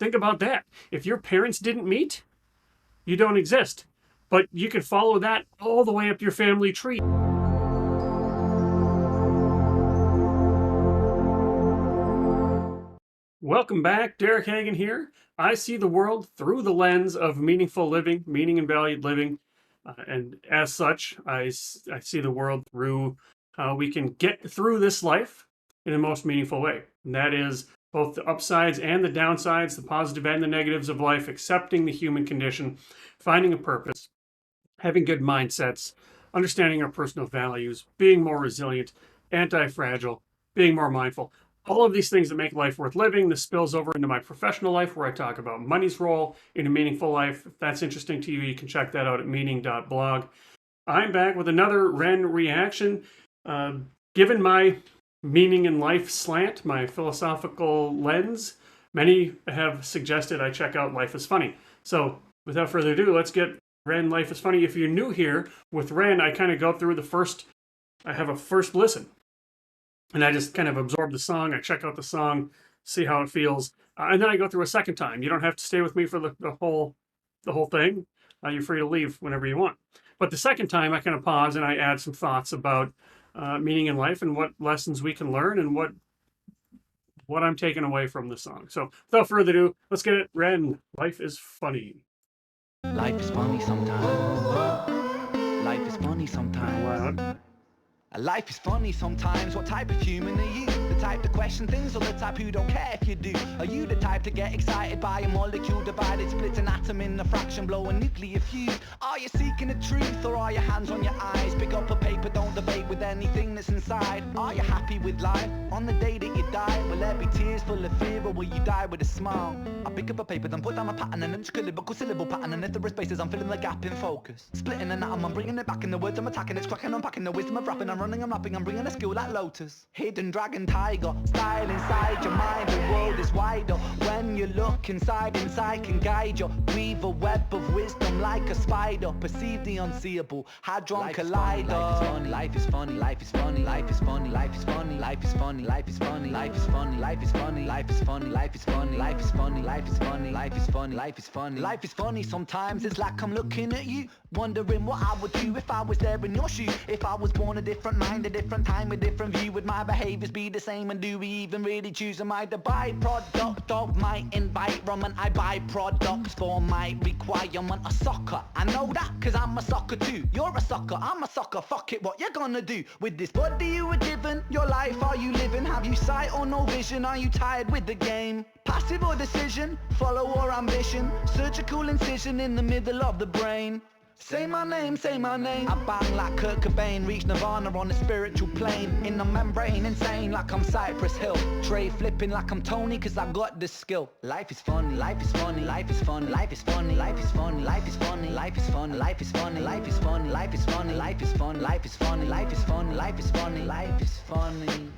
Think about that. If your parents didn't meet, you don't exist. But you can follow that all the way up your family tree. Welcome back. Derek Hagan here. I see the world through the lens of meaningful living, meaning and valued living. And as such, I see the world through how we can get through this life in the most meaningful way. And that is both the upsides and the downsides, the positive and the negatives of life, accepting the human condition, finding a purpose, having good mindsets, understanding our personal values, being more resilient, anti-fragile, being more mindful. All of these things that make life worth living. This spills over into my professional life where I talk about money's role in a meaningful life. If that's interesting to you, you can check that out at meaning.blog. I'm back with another Ren reaction. Given my meaning in life slant, my philosophical lens, many have suggested I check out Life is Funny. So without further ado, let's get Ren Life is Funny. If you're new here with Ren, I kind of go through I have a first listen. And I just kind of absorb the song. I check out the song, see how it feels, and then I go through a second time. You don't have to stay with me for the whole thing. You're free to leave whenever you want. But the second time, I kind of pause and I add some thoughts about meaning in life and what lessons we can learn and what I'm taking away from the song. So without further ado, let's get it. Ren, Life is Funny. Life is funny sometimes. Life is funny sometimes. Loud. Life is funny sometimes. What type of human are you? The type to question things or the type who don't care if you do? Are you the type to get excited by a molecule divided, split an atom in a fraction, blow a nuclear fuse? Are you seeking the truth or are your hands on your eyes? Pick up a paper, don't debate with anything that's inside. Are you happy with life? On the day that you die, will there be tears full of fear or will you die with a smile? I pick up a paper, then put down a pattern, an intricate syllable pattern, and if there are spaces, I'm filling the gap in focus. Splitting an atom, I'm bringing it back in the words I'm attacking, it's cracking, unpacking the wisdom of rapping, I'm running, I'm rapping, I'm bringing a skill like Lotus. Hidden dragon tiger, style inside your mind, the world is wider. When you look inside can guide you. Weave a web of wisdom like a spider. Perceive the unseeable, hadron collider. Life is funny, life is funny, life is funny, life is funny, life is funny, life is funny, life is funny, life is funny, life is funny, life is funny, life is funny, life is funny, life is funny, life is funny, life is funny. Sometimes it's like I'm looking at you, wondering what I would do if I was there in your shoes. If I was born a different mind, a different time, a different view, would my behaviors be the same? And do we even really choose? Am I the byproduct of my environment? I buy products for my requirement. A sucker, I know that cause I'm a sucker too. You're a sucker, I'm a sucker, fuck it, what you gonna do? With this body you were given, your life are you living? Have you sight or no vision? Are you tired with the game? Passive or decision, follow or ambition? Surgical incision in the middle of the brain. Say my name, say my name. I bang like Kurt Cobain, reach nirvana on a spiritual plane. In the membrane, insane like I'm Cypress Hill. Tray flipping like I'm Tony, cause I got this skill. Life is funny, life is funny, life is funny, life is funny, life is funny, life is funny, life is funny, life is funny, life is funny, life is funny, life is funny, life is funny, life is funny, life is funny, life is funny.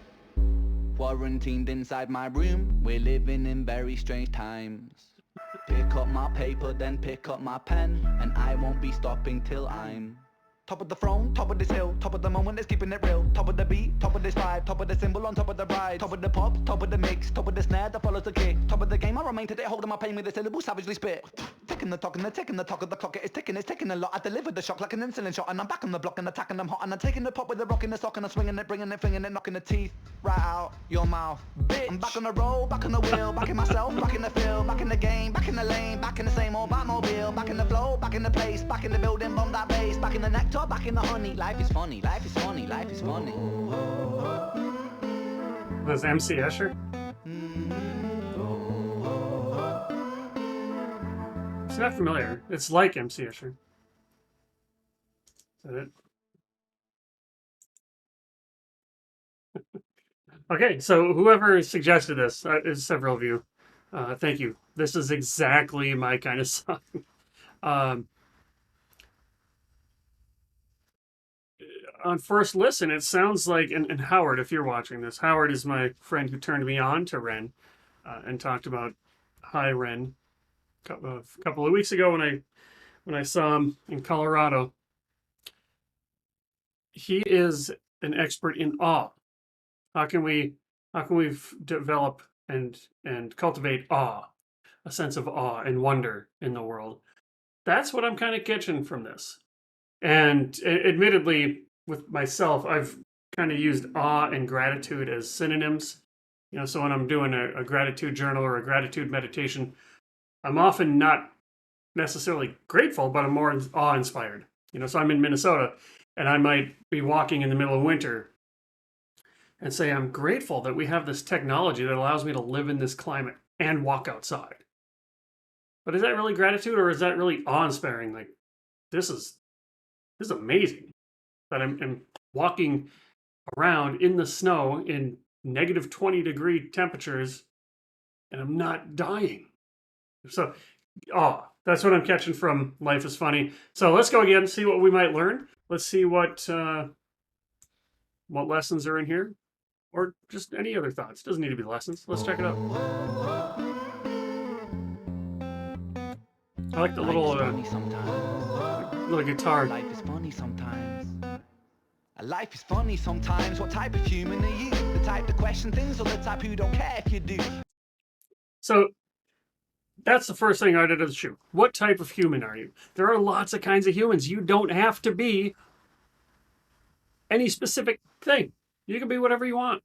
Quarantined inside my room, we're living in very strange times. Pick up my paper, then pick up my pen, and I won't be stopping till I'm top of the throne, top of this hill, top of the moment that's keeping it real. Top of the beat, top of this vibe, top of the symbol on top of the ride. Top of the pop, top of the mix, top of the snare that follows the kick. Top of the game, I remain today, holding my pain with the syllable savagely spit. Ticking the talk and the ticking the talk of the clock, it's ticking a lot. I delivered the shock like an insulin shot, and I'm back on the block and attacking them hot. And I'm taking the pop with the rock in the sock, and I'm swinging it, bringing it, flinging it, knocking the teeth right out your mouth. Bitch, I'm back on the roll, back on the wheel, back in myself, back in the field, back in the game, back in the lane, back in the same old Batmobile, back in the flow, back in the place, back in the building, bomb that bass, back in the nectar, back in the honey. Life is funny, life is funny, life is funny. Was MC Escher? It's not familiar. It's like MC Escher. Is that it? Okay, so whoever suggested this, is several of you. Thank you. This is exactly my kind of song. On first listen, it sounds like, and Howard, if you're watching this, Howard is my friend who turned me on to Ren and talked about Hi Ren a couple of weeks ago when I saw him in Colorado. He is an expert in awe. How can we develop and cultivate awe? a sense of awe and wonder in the world. That's what I'm kind of catching from this. And admittedly, with myself, I've kind of used awe and gratitude as synonyms. So when I'm doing a gratitude journal or a gratitude meditation, I'm often not necessarily grateful, but I'm more awe inspired. So I'm in Minnesota and I might be walking in the middle of winter and say, I'm grateful that we have this technology that allows me to live in this climate and walk outside. But is that really gratitude or is that really awe inspiring? Like, this is amazing that I'm walking around in the snow in negative 20-degree temperatures and I'm not dying. So, that's what I'm catching from Life is Funny. So let's go again and see what we might learn. Let's see what lessons are in here, or just any other thoughts. Doesn't need to be lessons. Let's check it out. I like the little guitar. Life is funny sometimes. Life is funny sometimes. What type of human are you? The type to question things or the type who don't care if you do? So that's the first thing out of the shoe. What type of human are you? There are lots of kinds of humans. You don't have to be any specific thing. You can be whatever you want.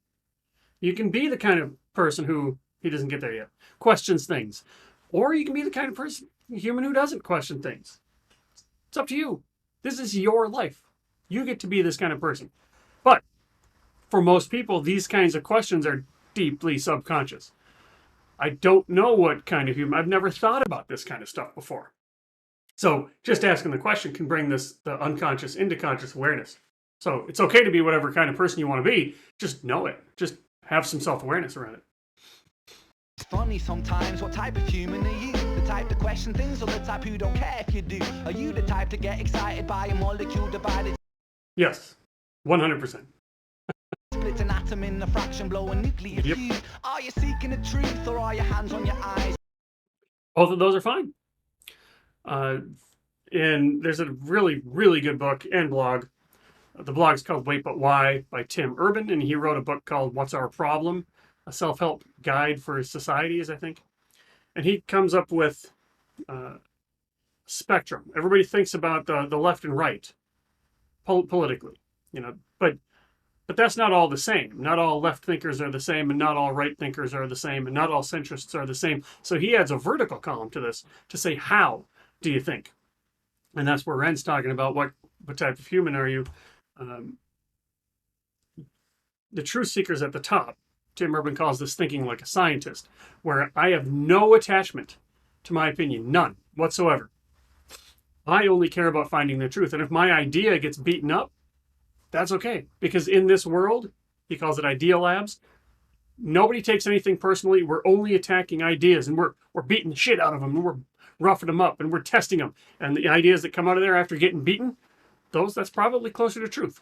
You can be the kind of person who, he doesn't get there yet, questions things. Or you can be the kind of human who doesn't question things. It's up to you. This is your life. You get to be this kind of person. But for most people, these kinds of questions are deeply subconscious. I don't know what kind of human, I've never thought about this kind of stuff before. So just asking the question can bring the unconscious into conscious awareness. So it's okay to be whatever kind of person you want to be. Just know it. Just have some self-awareness around it. It's funny sometimes. What type of human are you? The type to question things or the type who don't care if you do? Are you the type to get excited by a molecule divided? Yes, 100%. Split an atom in a fraction, blow a nuclear fuse. Are you seeking the truth or are your hands on your eyes? Both of those are fine. And there's a really, really good book and blog. The blog is called Wait But Why by Tim Urban, and he wrote a book called What's Our Problem? A self-help guide for societies, I think. And he comes up with spectrum. Everybody thinks about the left and right politically, but that's not all the same. Not all left thinkers are the same, and not all right thinkers are the same, and not all centrists are the same. So he adds a vertical column to this to say, how do you think? And that's where Ren's talking about what type of human are you? The truth seekers at the top, Tim Urban calls this thinking like a scientist, where I have no attachment to my opinion, none whatsoever. I only care about finding the truth. And if my idea gets beaten up, that's okay. Because in this world, he calls it idea labs, nobody takes anything personally. We're only attacking ideas, and we're beating the shit out of them, and we're roughing them up, and we're testing them. And the ideas that come out of there after getting beaten, that's probably closer to truth.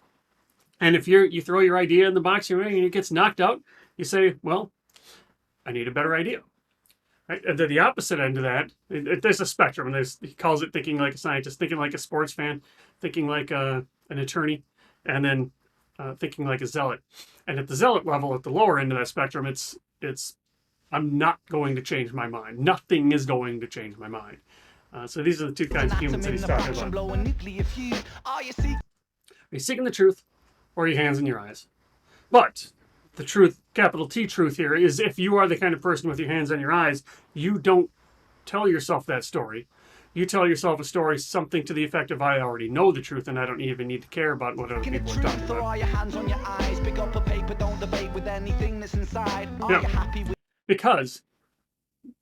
And if you throw your idea in the box and it gets knocked out, you say, well, I need a better idea. Right? And then the opposite end of that, there's a spectrum. And he calls it thinking like a scientist, thinking like a sports fan, thinking like an attorney, and then thinking like a zealot. And at the zealot level, at the lower end of that spectrum, it's I'm not going to change my mind. Nothing is going to change my mind. So these are the two kinds of humans that he's talking about. Are you seeking the truth, or are you hands in your eyes? But the truth, capital T truth here, is if you are the kind of person with your hands on your eyes, you don't tell yourself that story. You tell yourself a story, something to the effect of, I already know the truth and I don't even need to care about what other people are talking about. Are your hands on your eyes? Pick up a paper, don't debate with anything that's inside. Are you happy with... Because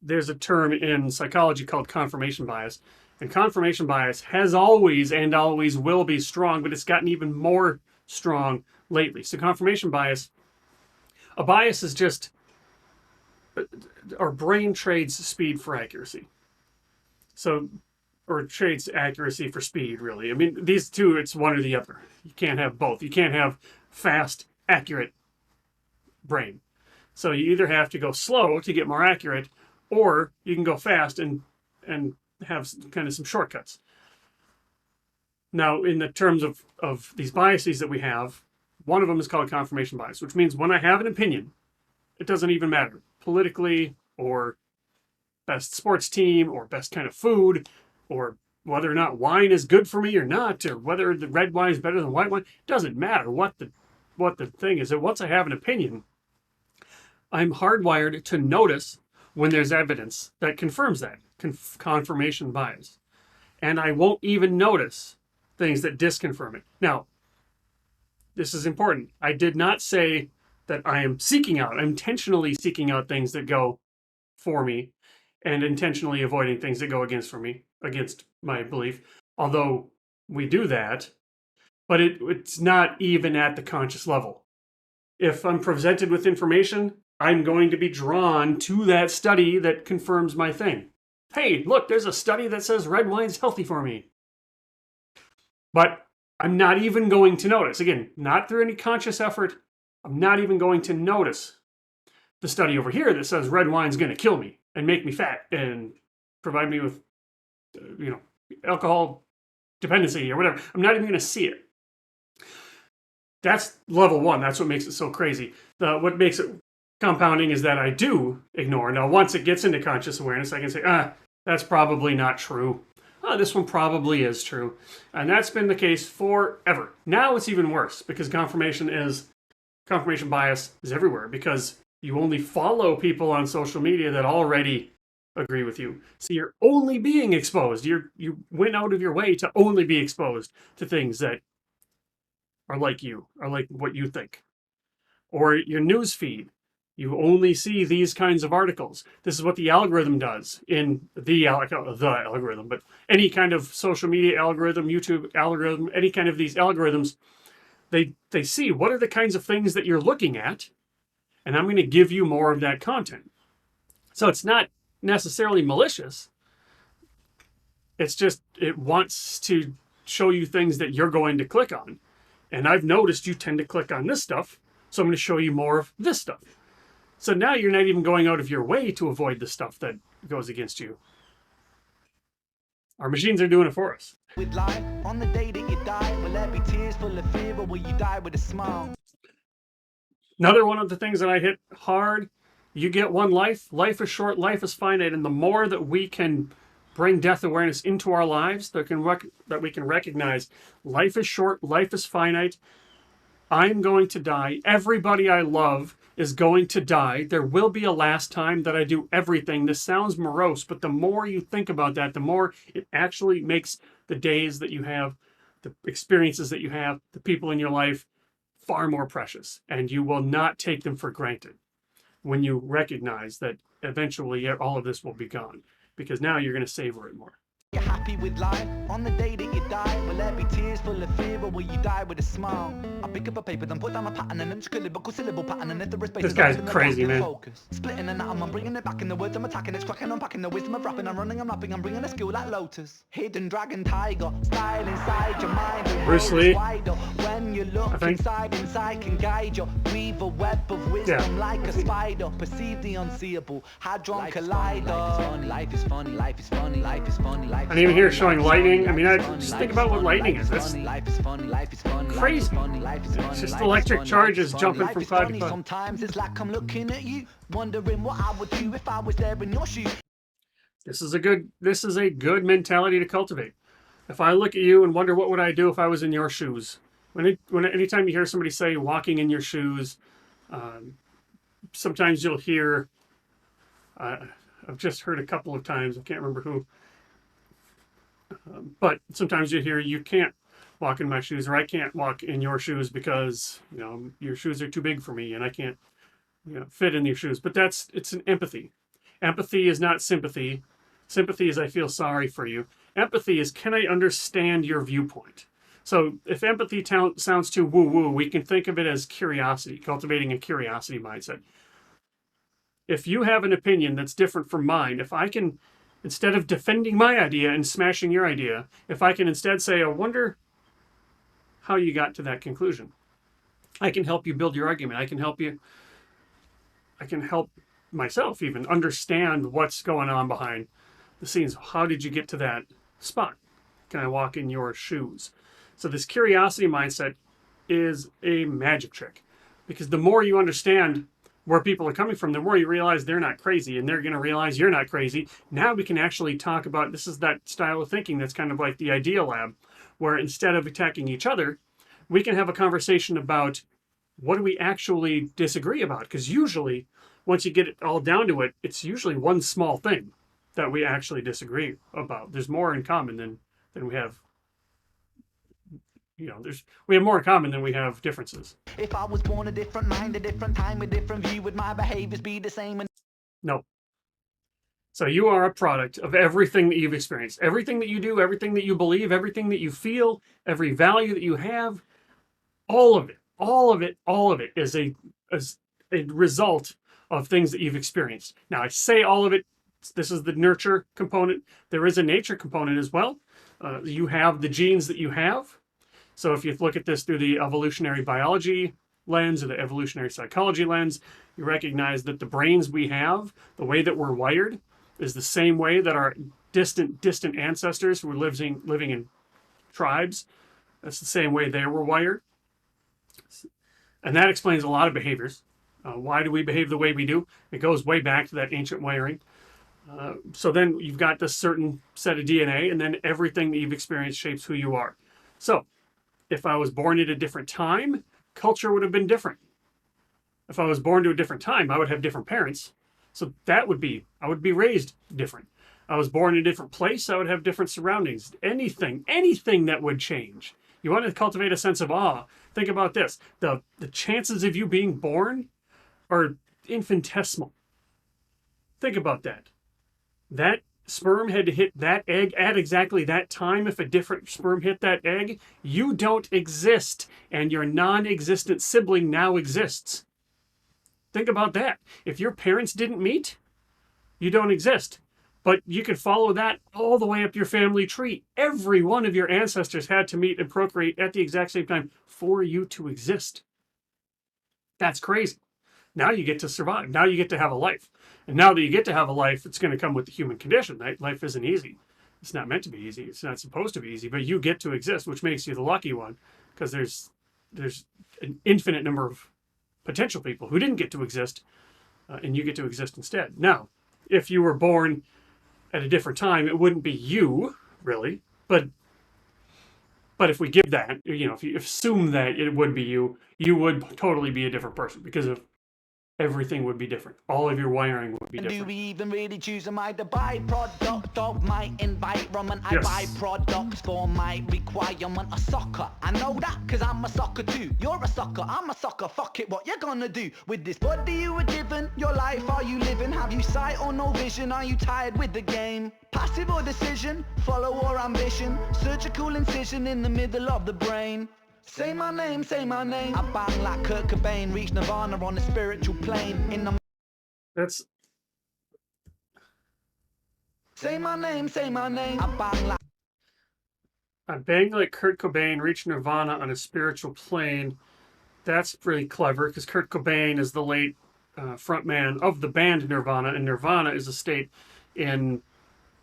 there's a term in psychology called confirmation bias. And confirmation bias has always and always will be strong, but it's gotten even more strong lately. So confirmation bias, a bias is just, our brain trades speed for accuracy. So, or trades accuracy for speed, really. I mean, these two, it's one or the other. You can't have both. You can't have fast, accurate brain. So you either have to go slow to get more accurate, or you can go fast and have kind of some shortcuts. Now, in the terms of these biases that we have, one of them is called confirmation bias, which means when I have an opinion, it doesn't even matter, politically or best sports team or best kind of food, or whether or not wine is good for me or not, or whether the red wine is better than white wine. It doesn't matter what the thing is. That once I have an opinion, I'm hardwired to notice when there's evidence that confirms that confirmation bias, and I won't even notice things that disconfirm it. Now, this is important. I did not say that I'm intentionally seeking out things that go for me and intentionally avoiding things that go against my belief. Although we do that, but it's not even at the conscious level. If I'm presented with information, I'm going to be drawn to that study that confirms my thing. Hey, look, there's a study that says red wine's healthy for me. But I'm not even going to notice. Again, not through any conscious effort. I'm not even going to notice the study over here that says red wine's going to kill me and make me fat and provide me with, alcohol dependency or whatever. I'm not even going to see it. That's level one. That's what makes it so crazy. What makes it compounding is that I do ignore. Now, once it gets into conscious awareness, I can say, that's probably not true. This one probably is true. And that's been the case forever. Now it's even worse because confirmation bias is everywhere because you only follow people on social media that already agree with you. So you're only being exposed. You went out of your way to only be exposed to things that are like you, are like what you think. Or your news feed. You only see these kinds of articles. This is what the algorithm does in the algorithm, but any kind of social media algorithm, YouTube algorithm, any kind of these algorithms, they see what are the kinds of things that you're looking at, and I'm going to give you more of that content. So it's not necessarily malicious. It's just it wants to show you things that you're going to click on. And I've noticed you tend to click on this stuff, so I'm going to show you more of this stuff. So now you're not even going out of your way to avoid the stuff that goes against you. Our machines are doing it for us. With life, on the day that you die, will there be tears full of fear, or will you die with a smile? Another one of the things that I hit hard, you get one life. Life is short, life is finite. And the more that we can bring death awareness into our lives, that we can recognize life is short, life is finite. I'm going to die. Everybody I love is going to die. There will be a last time that I do everything. This sounds morose, but the more you think about that, the more it actually makes the days that you have, the experiences that you have, the people in your life far more precious. And you will not take them for granted when you recognize that eventually all of this will be gone, because now you're going to savor it more. You're happy with life, on the day that you die, will there be tears full of fear, or will you die with a smile? I pick up a paper, then put down a pattern, and then syllable pattern, and if there is space, this guy's crazy, man. Focus. Splitting an atom, I'm bringing it back in the words I'm attacking, it's cracking, unpacking the wisdom of rapping, I'm running, I'm rapping, I'm bringing a skill like Lotus. Hidden dragon tiger, style inside your mind, Bruce Lee, when you look inside can guide you, weave a web of wisdom like a spider, perceive the unseeable, hadron collider. Life is funny, life is funny, life is funny, life is funny. And even here showing lightning. I mean, just think about what lightning is. That's crazy. It's just electric charges jumping from cloud to cloud. Sometimes it's like I'm looking at you, wondering what I would do if I was there in your shoes. This is a good mentality to cultivate. If I look at you and wonder what would I do if I was in your shoes. Anytime you hear somebody say walking in your shoes, sometimes you'll hear. I've just heard a couple of times. I can't remember who. But sometimes you hear you can't walk in my shoes, or I can't walk in your shoes because your shoes are too big for me and I can't fit in your shoes. But it's an empathy. Empathy is not sympathy. Sympathy is I feel sorry for you. Empathy is can I understand your viewpoint. So if empathy sounds too woo-woo, we can think of it as curiosity, cultivating a curiosity mindset. If you have an opinion that's different from mine, if I can, instead of defending my idea and smashing your idea, if I can instead say, I wonder how you got to that conclusion. I can help you build your argument. I can help myself even understand what's going on behind the scenes. How did you get to that spot? Can I walk in your shoes? So this curiosity mindset is a magic trick, because the more you understand where people are coming from, the more you realize they're not crazy, and they're going to realize you're not crazy. Now we can actually talk about, this is that style of thinking that's kind of like the idea lab, where instead of attacking each other, we can have a conversation about what do we actually disagree about? Because usually, once you get it all down to it, it's usually one small thing that we actually disagree about. There's more in common than we have. We have more in common than we have differences. If I was born a different mind, a different time, a different view, would my behaviors be the same? No. So you are a product of everything that you've experienced. Everything that you do, everything that you believe, everything that you feel, every value that you have, all of it is a result of things that you've experienced. Now, I say all of it. This is the nurture component. There is a nature component as well. You have the genes that you have. So if you look at this through the evolutionary biology lens or the evolutionary psychology lens, you recognize that the brains we have, the way that we're wired, is the same way that our distant ancestors who were living in tribes, that's the same way they were wired. And that explains a lot of behaviors. Why do we behave the way we do? It goes way back to that ancient wiring. So then you've got this certain set of DNA, and then everything that you've experienced shapes who you are. So if I was born at a different time, culture would have been different. If I was born to a different time, I would have different parents. So I would be raised different. I was born in a different place, I would have different surroundings. Anything that would change. You want to cultivate a sense of awe. Think about this. The chances of you being born are infinitesimal. Think about that. That sperm had to hit that egg at exactly that time. If a different sperm hit that egg, you don't exist, and your non-existent sibling now exists. Think about that. If your parents didn't meet, you don't exist. But you can follow that all the way up your family tree. Every one of your ancestors had to meet and procreate at the exact same time for you to exist. That's crazy. Now you get to survive. Now you get to have a life. And now that you get to have a life, it's going to come with the human condition. Right? Life isn't easy. It's not meant to be easy. It's not supposed to be easy. But you get to exist, which makes you the lucky one, because there's an infinite number of potential people who didn't get to exist, and you get to exist instead. Now, if you were born at a different time, it wouldn't be you, really. But if we give that, if you assume that it would be you, you would totally be a different person, because of everything would be different. All of your wiring would be different. Do we even really choose? Am I the byproduct of my environment? I buy products for my requirement. A sucker, I know that, cause I'm a sucker too. You're a sucker, I'm a sucker. Fuck it, what you gonna do with this body you were given? Your life, are you living? Have you sight or no vision? Are you tired with the game? Passive or decision? Follow or ambition? Surgical incision in the middle of the brain. Say my name, say my name. I bang like Kurt Cobain, reach nirvana on the spiritual plane. That's. Say my name, say my name. I bang like Kurt Cobain, reach nirvana on a spiritual plane. That's really clever, because Kurt Cobain is the late frontman of the band Nirvana, and Nirvana is a state in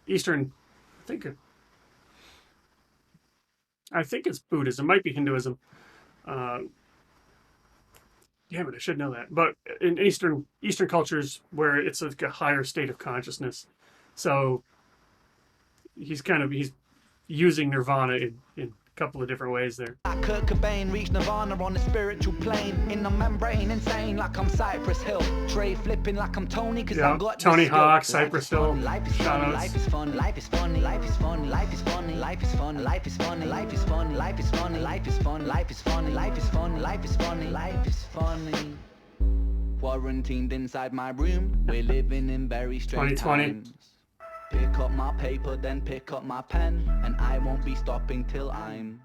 Eastern, I think it's Buddhism, might be Hinduism. Damn it, I should know that. But in Eastern cultures, where it's like a higher state of consciousness, so he's using Nirvana in a couple of different ways there. Kurt Cobain reached nirvana on the spiritual plane. In the membrane, insane like I'm Cypress Hill. Tray flipping like I'm Tony, cause I've got Tony Hawk, Cypress Hill. Life is funny, life is funny, life is funny, life is funny, life is funny, life is funny, life is funny, life is funny, life is funny, life is funny, life is funny, life is funny, life is funny, life is funny. Quarantined inside my room, we're living in very strange 2020. times. Pick up my paper, then pick up my pen, and I won't be stopping till I'm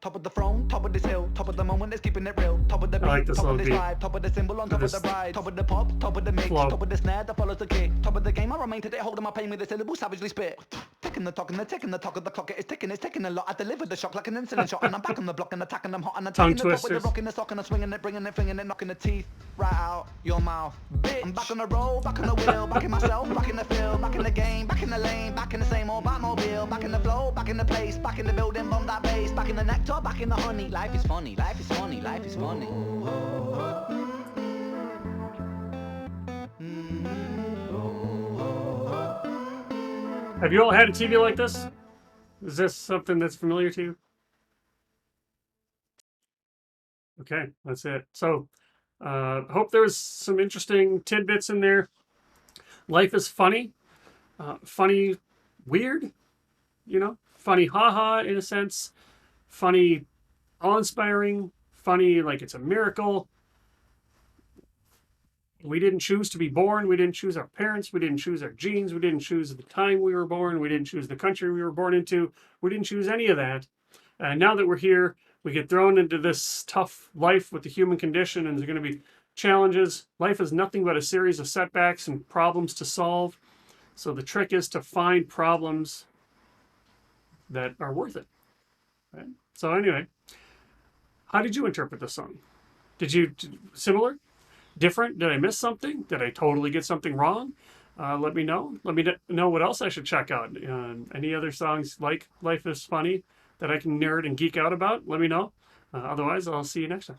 top of the throne, top of this hill, top of the moment that's keeping it real, top of the beat, like this top of little this beat. vibe, top of the symbol on top of the ride, top of the pop, top of the mix, Flow. top of the snare that follows the kick, top of the game, I remain today holding my pain with a syllable savagely spit. Ticking the talk and the ticking the talk of the clock, it's ticking a lot. I delivered the shock like an insulin shot, and I'm back on the block and attacking them hot, and I'm taking the top with the rock in the sock, and I'm swinging it, bringing it, flinging it, knocking the teeth right out your mouth. Bitch. I'm back on the road, back on the wheel, back in myself, back in the field, back in the game, back in the lane, back in the same old Batmobile, back in the flow, back in the place, back in the building, bomb that base, back in the nectar, back in the honey. Life is funny, life is funny, life is funny. Have you all had a TV like this? Is this something that's familiar to you? Okay, that's it. So, hope there's some interesting tidbits in there. Life is funny, funny, weird, funny, haha, in a sense, funny, awe-inspiring, funny, like it's a miracle. We didn't choose to be born. We didn't choose our parents. We didn't choose our genes. We didn't choose the time we were born. We didn't choose the country we were born into. We didn't choose any of that. And now that we're here, we get thrown into this tough life with the human condition, and there's going to be challenges. Life is nothing but a series of setbacks and problems to solve. So the trick is to find problems that are worth it. Right? So anyway, how did you interpret this song? Did you similar? Different? Did I miss something? Did I totally get something wrong? Let me know. Let me know what else I should check out. Any other songs like Life is Funny that I can nerd and geek out about? Let me know. Otherwise, I'll see you next time.